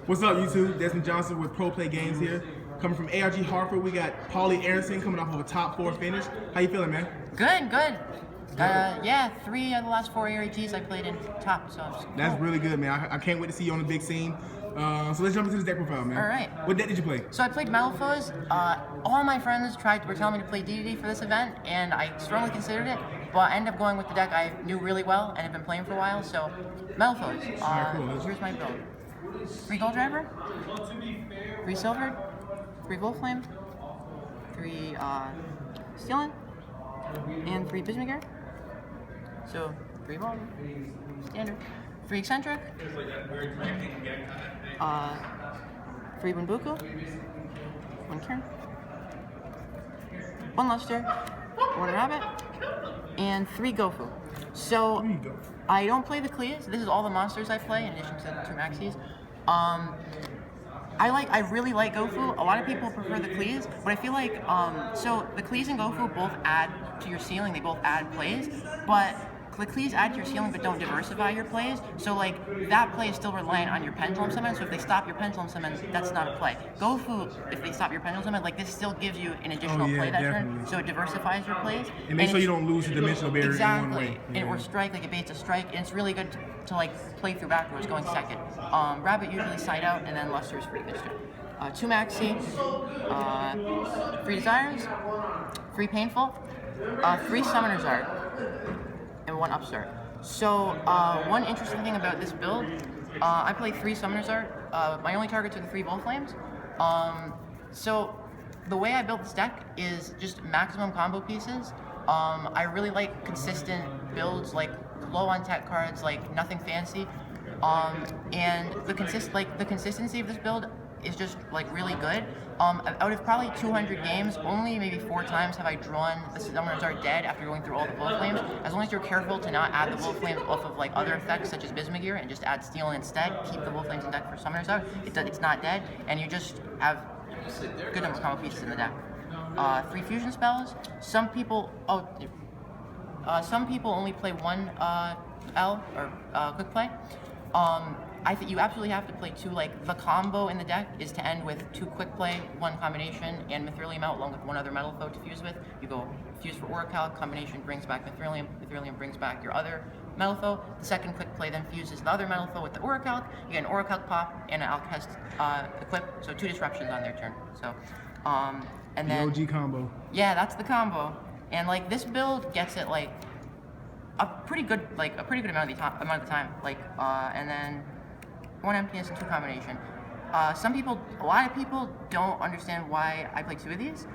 What's up, YouTube? Desmond Johnson with Pro Play Games here. Coming from ARG Hartford, we got Paulie Aronson coming off of a top 4 finish. How you feeling, man? Good. Yeah, 3 of the last 4 ARGs I played in top, so it's cool. That's really good, man. I can't wait to see you on the big scene. So let's jump into this deck profile, man. All right. What deck did you play? So I played Metalfoes. All my friends were telling me to play DDD for this event, and I strongly considered it, but I ended up going with the deck I knew really well and have been playing for a while, so Metalfoes. Cool. Here's my build. 3 gold driver, 3 silver, 3 gold flame, 3 stealing, and 3 Bismuth. So 3 ball, standard, 3 eccentric, 3 Bunbuku, 1 Karen, 1 luster, 1 rabbit, and 3 Gofu. So I don't play the Cleas. This is all the monsters I play in addition to the 2 maxis. I really like Gofu. A lot of people prefer the Cleas, but I feel like so the Cleas and Gofu both add to your ceiling. They both add plays, but the Cleas add to your ceiling but don't diversify your plays. So like that play is still reliant on your pendulum summon. So if they stop your pendulum summon, that's not a play. Gofu, if they stop your pendulum summon, like this still gives you an additional play that turn. So it diversifies your plays. And make sure you don't lose the dimensional barrier in one way. Exactly. Or strike, like it baits a strike, and it's really good to like play through back rows going second. Rabbit usually side out, and then luster is free mischief. 2 maxi, 3 desires, 3 painful, 3 summoner's art, and 1 upstart. So one interesting thing about this build, I play 3 summoners art. My only targets are the 3 bull flames. So the way I built this deck is just maximum combo pieces. I really like consistent builds, like low on tech cards, like nothing fancy. And the consistency of this build is just like really good. Out of probably 200 games, only maybe 4 times have I drawn the summoners are dead after going through all the bull flames. As long as you're careful to not add the bull flames off of like other effects such as Bismuth and just add steel instead, keep the bull flames in deck for summoners out. It's not dead, and you just have good number of combo pieces in the deck. 3 fusion spells. Some people only play 1 L or quick play. I think you absolutely have to play 2. Like the combo in the deck is to end with 2 quick play, 1 combination, and Mithrilium out along with 1 other Metalfoe to fuse with. You go fuse for Oracle, combination brings back Mithrilium, Mithrilium brings back your other Metalfoe. The second quick play then fuses the other Metalfoe with the Oracle. You get an Oracle pop and an Alchest equip, so 2 disruptions on their turn. So, and then the OG combo. Yeah, that's the combo, and like this build gets it like a pretty good amount of the time. Like, and then 1 emptiness and 2 combination. A lot of people don't understand why I play 2 of these.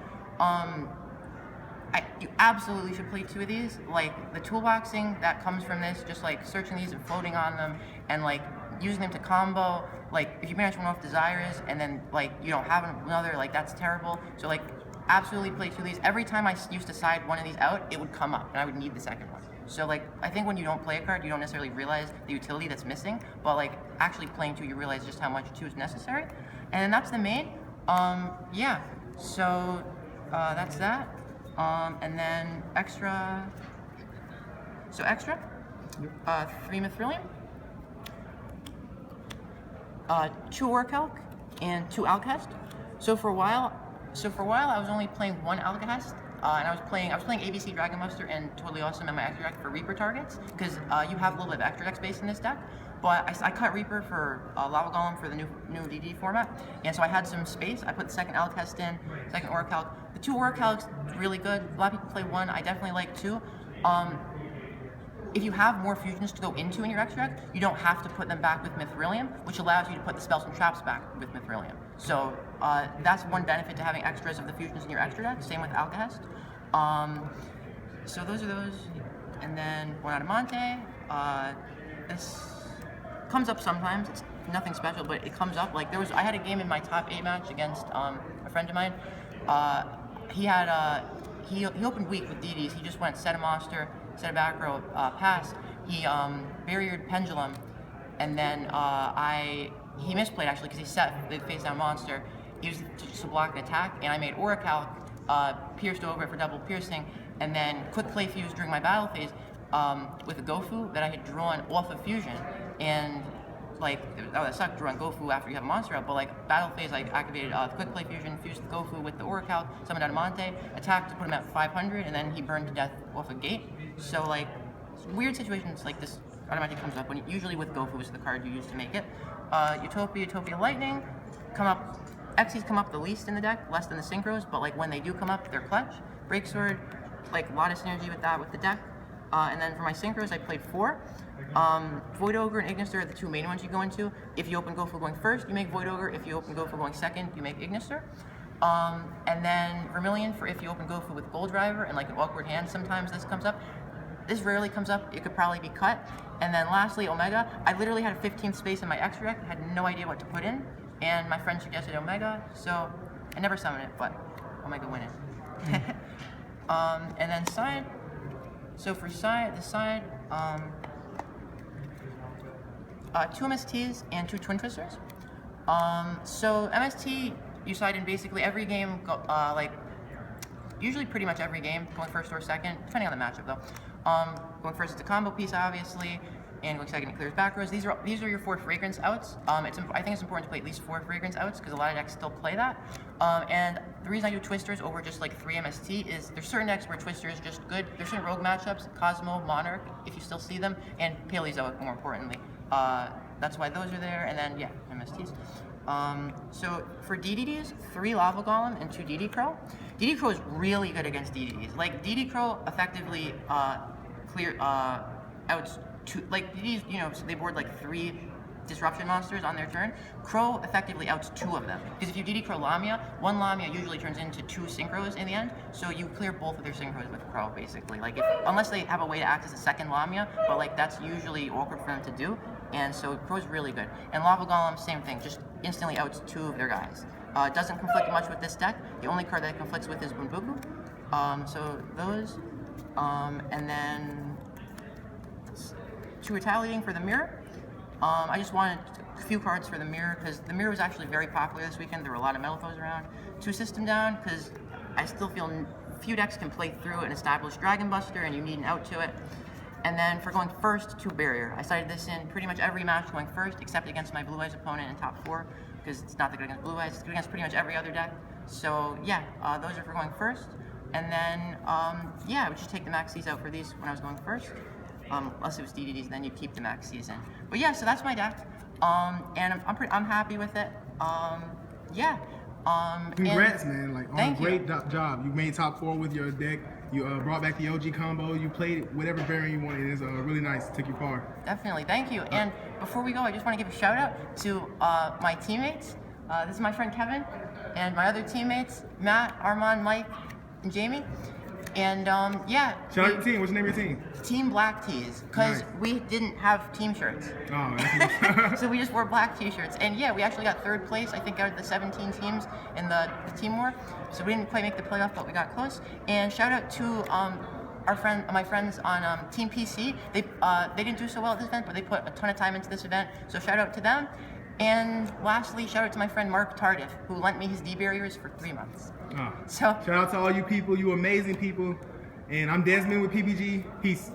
You absolutely should play 2 of these. Like the toolboxing that comes from this, just like searching these and floating on them, and like using them to combo. Like if you manage 1 off desires and then like you don't have another, like that's terrible. So like absolutely play 2 of these. Every time I used to side 1 of these out, it would come up and I would need the second one. So like, I think when you don't play a card, you don't necessarily realize the utility that's missing, but like actually playing 2, you realize just how much 2 is necessary. And that's the main. Yeah, so that's that. And then extra. So extra, 3 Mithrilium, 2 Orcalc, and 2 Alchest. So for a while I was only playing 1 Alchest. And I was playing ABC Dragon Buster and Totally Awesome in my extra deck for Reaper targets, because you have a little bit of extra deck space in this deck. But I cut Reaper for Lava Golem for the new DD format, and so I had some space. I put the second Alchest in, second Oracalc. The 2 Oracalcs, really good. A lot of people play 1. I definitely like 2. If you have more fusions to go into in your extra deck, you don't have to put them back with Mithrilium, which allows you to put the spells and traps back with Mithrilium. So that's one benefit to having extras of the fusions in your extra deck. Same with Alchest. So those are those. And then 1 Adamante. This comes up sometimes. It's nothing special, but it comes up. Like I had a game in my top 8 match against a friend of mine. He opened weak with DDs. He just went set a monster, set a back row, pass. He barriered Pendulum, and then he misplayed actually because he set the face down monster. He was just to block an attack, and I made Oracle, pierced over it for double piercing, and then quick play fuse during my battle phase with a Gofu that I had drawn off of fusion, and like, oh, that sucked, drew on Gofu after you have a monster out, but like, battle phase, I activated quick play fusion, fused Gofu with the Oracle, summoned Adamante, attacked to put him at 500, and then he burned to death off a gate. So like, weird situations like this automatically comes up when usually with Gofu is the card you use to make it. Utopia Lightning, Xyz come up the least in the deck, less than the Synchros, but like when they do come up, they're clutch. Breaksword, like a lot of synergy with that with the deck. And then for my Synchros, I played 4. Void Ogre and Ignister are the 2 main ones you go into. If you open Gofu going first, you make Void Ogre. If you open Gofu going second, you make Ignister. And then Vermilion for if you open Gofu with Gold Driver and like an awkward hand, sometimes this comes up. This rarely comes up, it could probably be cut. And then lastly, Omega. I literally had a 15th space in my extra deck, had no idea what to put in, and my friend suggested Omega, so I never summoned it, but Omega win it. And then side. So for the side, 2 MSTs and 2 Twin Twisters. So MST, you side in basically every game, like usually pretty much every game, going first or second, depending on the matchup though. Going first, it's a combo piece, obviously, and going second, it clears back rows. These are your 4 fragrance outs. I think it's important to play at least 4 fragrance outs because a lot of decks still play that. And the reason I do Twisters over just like 3 MST is there's certain decks where Twister is just good. There's certain rogue matchups, Cosmo, Monarch, if you still see them, and Paleozoic more importantly. That's why those are there, and then, yeah, MSTs. So for DDDs, 3 Lava Golem and 2 DD Crow. DD Crow is really good against DDDs. Like, DD Crow effectively clear outs 2, like, DDs, you know, so they board like 3 disruption monsters on their turn. Crow effectively outs 2 of them. Because if you DD Crow Lamia, 1 Lamia usually turns into 2 Synchros in the end, so you clear both of their Synchros with Crow, basically. Like, unless they have a way to act as a second Lamia, but like, that's usually awkward for them to do. And so Crow's really good. And Lava Golem, same thing, just instantly outs 2 of their guys. Doesn't conflict much with this deck. The only card that it conflicts with is Bunbuku. So those. And then 2 Retaliating for the Mirror. I just wanted a few cards for the Mirror because the Mirror was actually very popular this weekend. There were a lot of Metalfoes around. 2 System Down because I still feel few decks can play through an established Dragon Buster and you need an out to it. And then for going first, 2 Barrier. I cited this in pretty much every match going first, except against my Blue Eyes opponent in top 4, because it's not that good against Blue Eyes. It's good against pretty much every other deck. So yeah, those are for going first. And then yeah, I would just take the Maxis out for these when I was going first. Unless it was DDDs, then you keep the Maxis in. But yeah, so that's my deck. And I'm happy with it. Yeah. Congrats, man! Like, on a great job. You made top 4 with your deck. You brought back the OG combo. You played whatever variant you wanted. It's really nice. Took you far. Definitely, thank you. And before we go, I just want to give a shout out to my teammates. This is my friend Kevin, and my other teammates, Matt, Armand, Mike, and Jamie. And yeah. Shout out to your team. What's the name of your team? Team Black Tees, because we didn't have team shirts. Oh, that's so we just wore black t-shirts. And yeah, we actually got 3rd place, I think, out of the 17 teams in the team war. So we didn't quite make the playoff, but we got close. And shout out to my friends on Team PC. They didn't do so well at this event, but they put a ton of time into this event. So shout out to them. And lastly, shout out to my friend Mark Tardif, who lent me his D-barriers for 3 months. So shout out to all you people, you amazing people. And I'm Desmond with PPG. Peace.